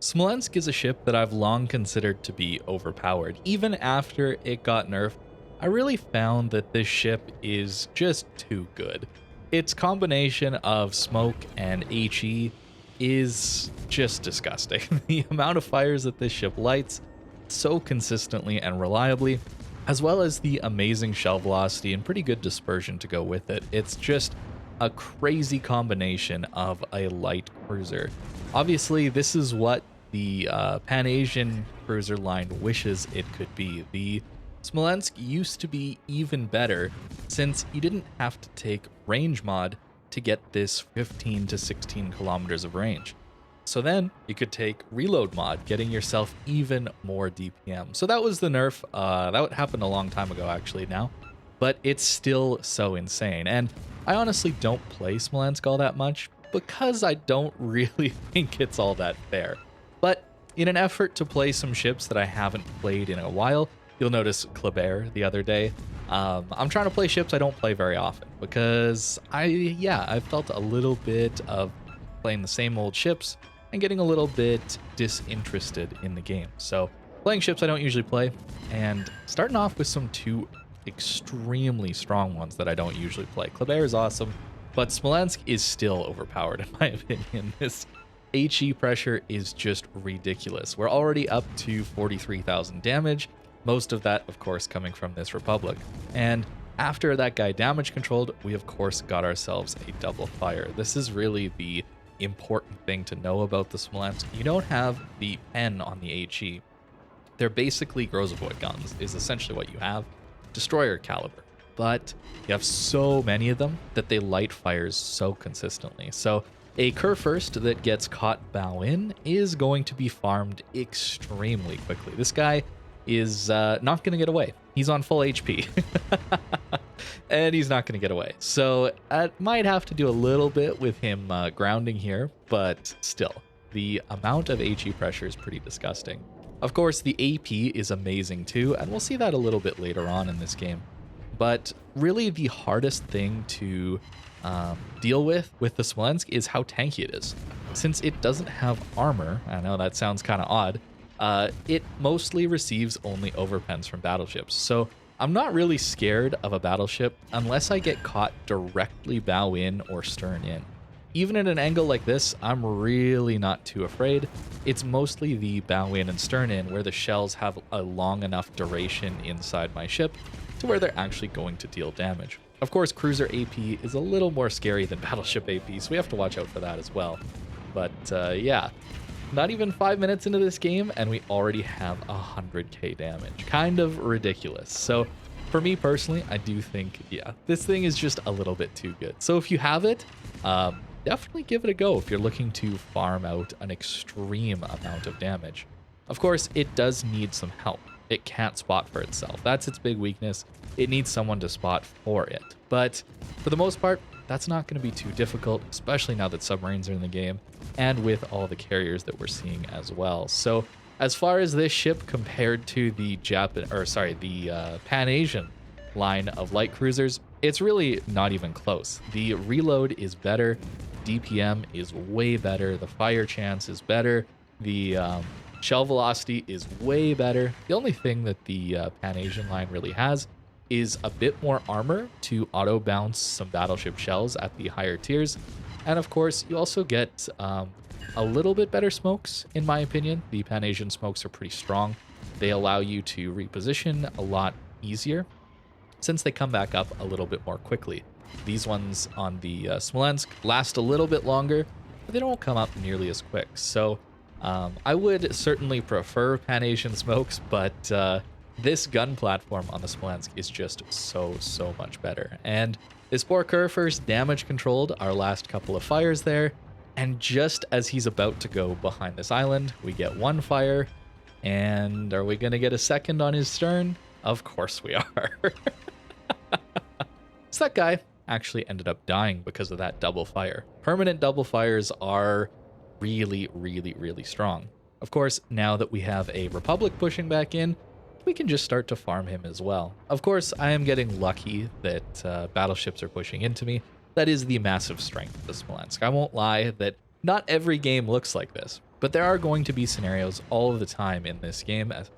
Smolensk is a ship that I've long considered to be overpowered. Even after it got nerfed, I really found that this ship is just too good. Its combination of smoke and HE is just disgusting. The amount of fires that this ship lights so consistently and reliably, as well as the amazing shell velocity and pretty good dispersion to go with it. It's just a crazy combination of a light cruiser. Obviously, this is what the Pan-Asian cruiser line wishes it could be. The Smolensk used to be even better since you didn't have to take range mod to get this 15 to 16 kilometers of range. So then you could take reload mod, getting yourself even more DPM. So that was the nerf. That happened a long time ago actually now, but it's still so insane. And I honestly don't play Smolensk all that much because I don't really think it's all that fair. But in an effort to play some ships that I haven't played in a while, you'll notice Kleber the other day. I'm trying to play ships I don't play very often because I felt a little bit of playing the same old ships and getting a little bit disinterested in the game. So playing ships I don't usually play and starting off with some two extremely strong ones that I don't usually play. Kleber is awesome, but Smolensk is still overpowered in my opinion. This HE pressure is just ridiculous. We're already up to 43,000 damage, most of that, of course, coming from this Republic. And after that guy damage controlled, we of course got ourselves a double fire. This is really the important thing to know about the Smolensk. You don't have the pen on the HE. They're basically Grozavoid guns, is essentially what you have. Destroyer caliber. But you have so many of them that they light fires so consistently. So a Kerr first that gets caught bow in is going to be farmed extremely quickly. This guy is not going to get away. He's on full HP. And he's not going to get away. So I might have to do a little bit with him grounding here, but still, the amount of HE pressure is pretty disgusting. Of course, the AP is amazing too, and we'll see that a little bit later on in this game. But really the hardest thing to deal with the Smolensk is how tanky it is. Since it doesn't have armor, I know that sounds kind of odd, it mostly receives only overpens from battleships. So I'm not really scared of a battleship unless I get caught directly bow in or stern in. Even at an angle like this, I'm really not too afraid. It's mostly the bow in and stern in where the shells have a long enough duration inside my ship to where they're actually going to deal damage. Of course, cruiser AP is a little more scary than battleship AP, so we have to watch out for that as well. But yeah, not even 5 minutes into this game and we already have 100k damage. Kind of ridiculous. So for me personally, I do think, yeah, this thing is just a little bit too good. So if you have it, definitely give it a go if you're looking to farm out an extreme amount of damage. Of course, it does need some help. It can't spot for itself. That's its big weakness. It needs someone to spot for it. But for the most part, that's not going to be too difficult, especially now that submarines are in the game and with all the carriers that we're seeing as well. So as far as this ship compared to the Pan-Asian line of light cruisers, it's really not even close. The reload is better, DPM is way better, the fire chance is better, the shell velocity is way better. The only thing that the Pan-Asian line really has is a bit more armor to auto bounce some battleship shells at the higher tiers. And of course, you also get a little bit better smokes, in my opinion. The Pan-Asian smokes are pretty strong. They allow you to reposition a lot easier since they come back up a little bit more quickly. These ones on the Smolensk last a little bit longer, but they don't come up nearly as quick. So I would certainly prefer Pan-Asian smokes, but this gun platform on the Smolensk is just so much better. And this poor Kerr first damage controlled our last couple of fires there, and just as he's about to go behind this island, we get one fire, and are we gonna get a second on his stern? Of course we are. So that guy actually ended up dying because of that double fire. Permanent double fires are really strong. Of course, now that we have a Republic pushing back in, we can just start to farm him as well. Of course, I am getting lucky that battleships are pushing into me. That is the massive strength of the Smolensk. I won't lie that not every game looks like this. But there are going to be scenarios all of the time in this game as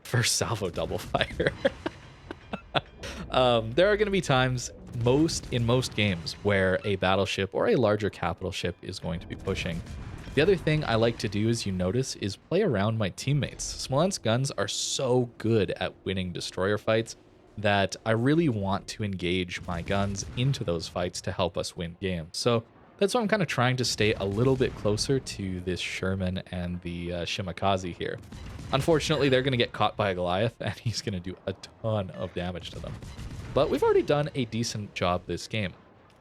first salvo double fire. There are going to be times in most games where a battleship or a larger capital ship is going to be pushing. The other thing I like to do, as you notice, is play around my teammates. Smolensk guns are so good at winning destroyer fights that I really want to engage my guns into those fights to help us win games. So that's why I'm kind of trying to stay a little bit closer to this Sherman and the Shimakaze here. Unfortunately, they're going to get caught by a Goliath, and he's going to do a ton of damage to them. But we've already done a decent job this game.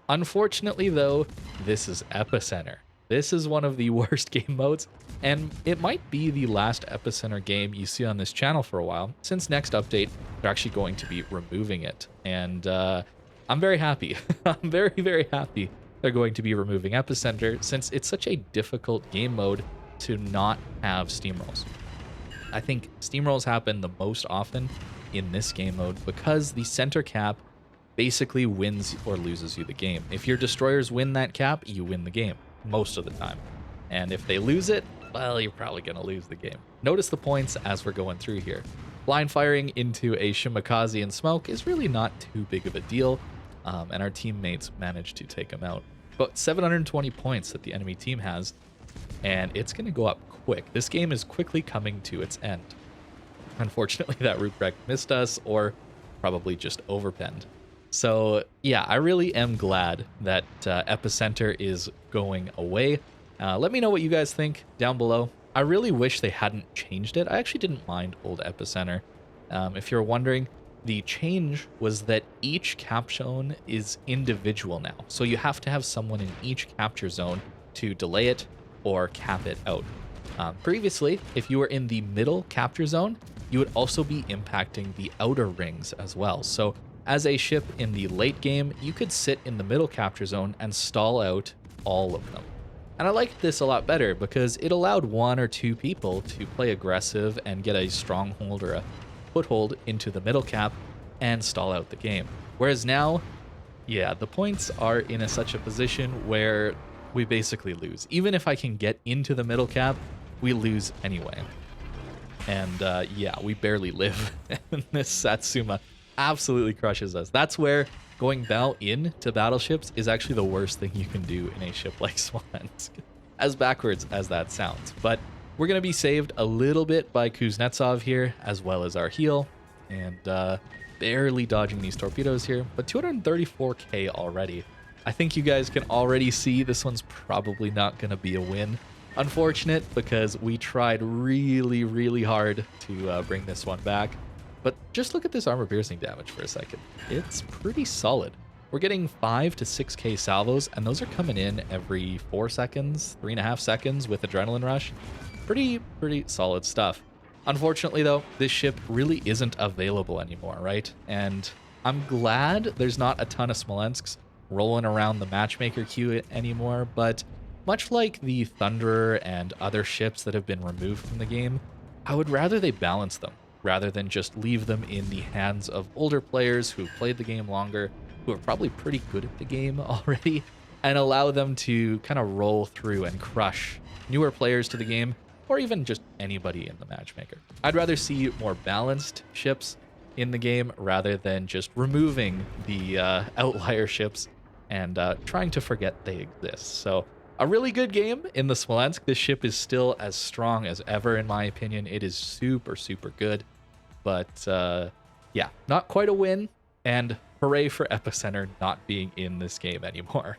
Unfortunately, though, this is Epicenter. This is one of the worst game modes, and it might be the last Epicenter game you see on this channel for a while, since next update, they're actually going to be removing it. And I'm very happy. I'm very, very happy they're going to be removing Epicenter, since it's such a difficult game mode to not have steamrolls. I think steamrolls happen the most often in this game mode because the center cap basically wins or loses you the game. If your destroyers win that cap, you win the game most of the time. And if they lose it, well, you're probably going to lose the game. Notice the points as we're going through here. Blind firing into a Shimakaze and smoke is really not too big of a deal, and our teammates managed to take him out. But 720 points that the enemy team has, and it's going to go up quick. This game is quickly coming to its end. Unfortunately, that root wreck missed us, or probably just overpenned. So yeah, I really am glad that Epicenter is going away. Let me know what you guys think down below. I really wish they hadn't changed it. I actually didn't mind old Epicenter. If you're wondering, the change was that each cap zone is individual now. So you have to have someone in each capture zone to delay it or cap it out. Previously, if you were in the middle capture zone, you would also be impacting the outer rings as well. So as a ship in the late game, you could sit in the middle capture zone and stall out all of them. And I liked this a lot better because it allowed one or two people to play aggressive and get a stronghold or a foothold into the middle cap and stall out the game. Whereas now, yeah, the points are in such a position where we basically lose. Even if I can get into the middle cap, we lose anyway. And yeah, we barely live. And this Satsuma absolutely crushes us. That's where going bow in to battleships is actually the worst thing you can do in a ship like Smolensk, as backwards as that sounds. But we're going to be saved a little bit by Kuznetsov here, as well as our heal, and barely dodging these torpedoes here, but 234k already. I think you guys can already see this one's probably not going to be a win. Unfortunate, because we tried really, really hard to bring this one back. But just look at this armor piercing damage for a second. It's pretty solid. We're getting 5 to 6k salvos, and those are coming in every 4 seconds, 3.5 seconds with Adrenaline Rush. Pretty solid stuff. Unfortunately, though, this ship really isn't available anymore, right? And I'm glad there's not a ton of Smolensks rolling around the matchmaker queue anymore, but much like the Thunderer and other ships that have been removed from the game, I would rather they balance them, rather than just leave them in the hands of older players who played the game longer, who are probably pretty good at the game already, and allow them to kind of roll through and crush newer players to the game, or even just anybody in the matchmaker. I'd rather see more balanced ships in the game rather than just removing the outlier ships and trying to forget they exist. So a really good game in the Smolensk. This ship is still as strong as ever, in my opinion. It is super good. But yeah, not quite a win, and hooray for Epicenter not being in this game anymore.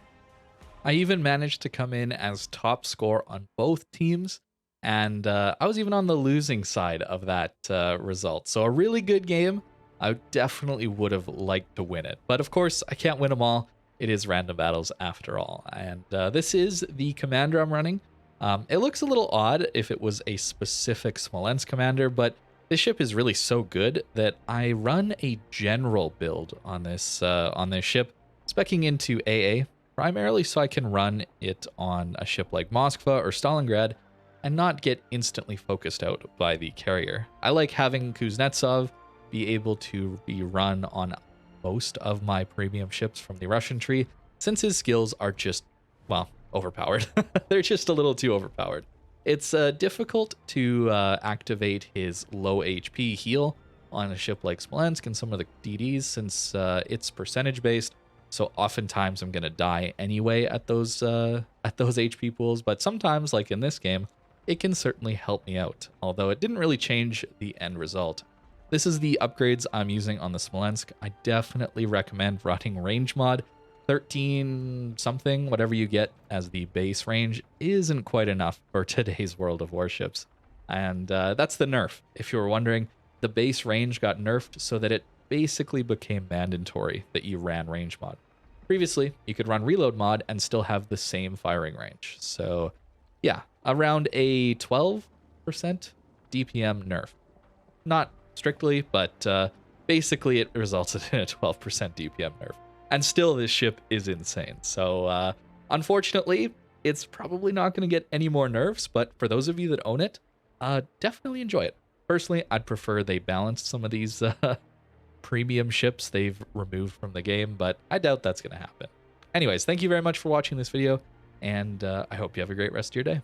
I even managed to come in as top score on both teams, and I was even on the losing side of that result. So a really good game. I definitely would have liked to win it, but of course I can't win them all. It is random battles after all, and this is the commander I'm running. It looks a little odd if it was a specific Smolensk commander, but this ship is really so good that I run a general build on this ship, speccing into AA, primarily so I can run it on a ship like Moskva or Stalingrad and not get instantly focused out by the carrier. I like having Kuznetsov be able to be run on most of my premium ships from the Russian tree, since his skills are just, well, overpowered. They're just a little too overpowered. It's difficult to activate his low HP heal on a ship like Smolensk and some of the DDs since it's percentage based. So oftentimes I'm gonna die anyway at those HP pools. But sometimes, like in this game, it can certainly help me out. Although it didn't really change the end result. This is the upgrades I'm using on the Smolensk. I definitely recommend running range mod. 13 something, whatever you get as the base range, isn't quite enough for today's World of Warships. And that's the nerf. If you were wondering, the base range got nerfed so that it basically became mandatory that you ran range mod. Previously, you could run reload mod and still have the same firing range. So yeah, around a 12% DPM nerf. Not strictly, but basically it resulted in a 12% DPM nerf. And still, this ship is insane. So unfortunately, it's probably not going to get any more nerfs, but for those of you that own it, definitely enjoy it. Personally, I'd prefer they balanced some of these premium ships they've removed from the game, but I doubt that's going to happen. Anyways, thank you very much for watching this video, and I hope you have a great rest of your day.